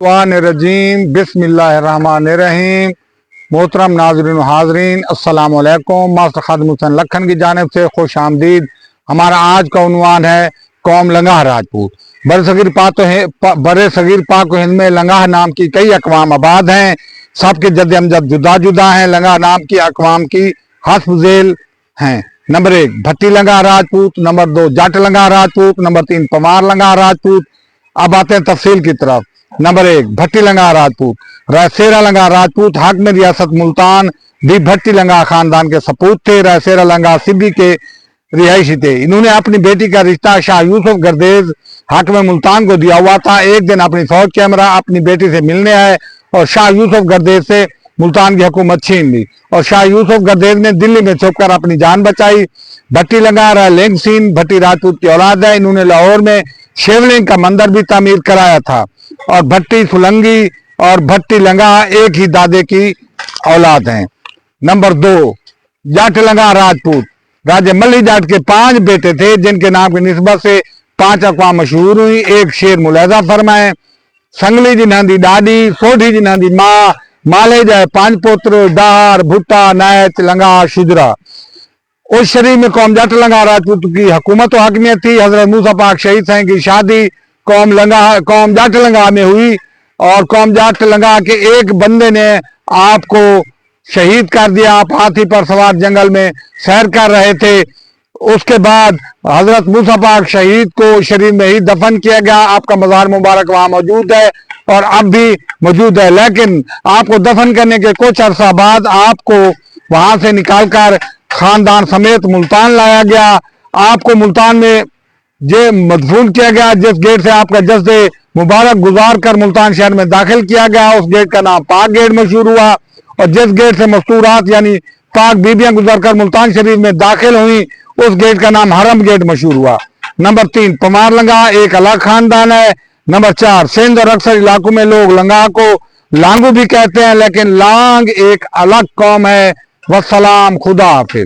रजीम बिस्मिल्लाहिर्रहमानिर्रहीम। मोहतरम नाज़रीन हाज़रीन अस्सलाम वालेकुम। मास्टर खादिम हुसैन लखन की जानिब से खुश आमदीद। हमारा आज का उन्वान है कौम लंगाह राजपूत। बरे सगीर पाक हिंद में लंगाह नाम की कई अक़वाम आबाद हैं। सबके जद अमजद जुदा जुदा हैं। लंगाह नाम की अक़वाम की हस्ब झेल हैं। नंबर 1 भट्टी लंगाह राजपूत, नंबर 2 जाट लंगाह राजपूत, नंबर 3 पमार लंगाह राजपूत। अब आते हैं तफसील की तरफ। नंबर 1 भट्टी लंगाह राजपूत। रायसेरा लंगाह राजपूत हक में रियासत मुल्तान भी भट्टी लंगाह खानदान के सपूत थे। रायसेरा लंगाह सिब्बी के रिहायशी थे। इन्होंने अपनी बेटी का रिश्ता शाह यूसुफ गर्देज हक में मुल्तान को दिया हुआ था। एक दिन अपनी फौज के हमरा अपनी बेटी से मिलने आए और शाह यूसुफ गर्देज से मुल्तान की हुकूमत छीन ली और शाह यूसुफ गर्देज ने दिल्ली में छुपकर अपनी जान बचाई। भट्टी लंगाह रायलिंग सीन भट्टी राजपूत की औलाद है। इन्होंने लाहौर में शिवलिंग का मंदिर भी तामीर कराया था और भट्टी सुलंगी और भट्टी लंगाह एक ही दादे की औलाद हैं। नंबर 2 जाट लंगाह राजपूत। राजे मल्ली जाट के 5 बेटे थे जिनके नाम की निस्बत से 5 अक़वाम मशहूर हुई। एक शेर मुलाजा फरमाए। संगली जिन्हां दी डाडी, सोढ़ी जिन्हां दी मां, माले जाए 5 पुत्र, डार भुट्टा नायच लंगाह शुजरा। उस शरीफ में कौम जाट लंगाह राजपूत की हुकूमत और हकमियत थी। हजरत मूसा पाक शहीद साईं की शादी कौम जाट लंगाह में हुई और कौम जाट लंगाह के एक बंदे ने आपको शहीद कर दिया। आप हाथी पर सवार जंगल में सैर कर रहे थे। उसके बाद हजरत मूसा पाक शहीद को शरीफ में ही दफन किया गया। आपका मज़ार मुबारक वहां मौजूद है और अब भी मौजूद है, लेकिन आपको दफन करने के कुछ अरसा बाद आपको वहां से निकालकर खानदान समेत मुल्तान लाया गया। आपको मुल्तान में जे मदफून किया गया। जिस गेट से आपका जज्बे मुबारक गुजार कर मुल्तान शहर में दाखिल किया गया उस गेट का नाम पाक गेट मशहूर हुआ और जिस गेट से मस्तूरात यानी पाक बीबियां गुजर कर मुल्तान शरीफ में दाखिल हुई उस गेट का नाम हरम गेट मशहूर हुआ। नंबर 3 पमार लंगाह एक अलग खानदान है। नंबर 4 सिंध और अक्सर इलाकों में लोग लंगाह को लांगू भी कहते हैं, लेकिन लांग एक अलग कौम है। वस्सलाम, खुदा हाफिज।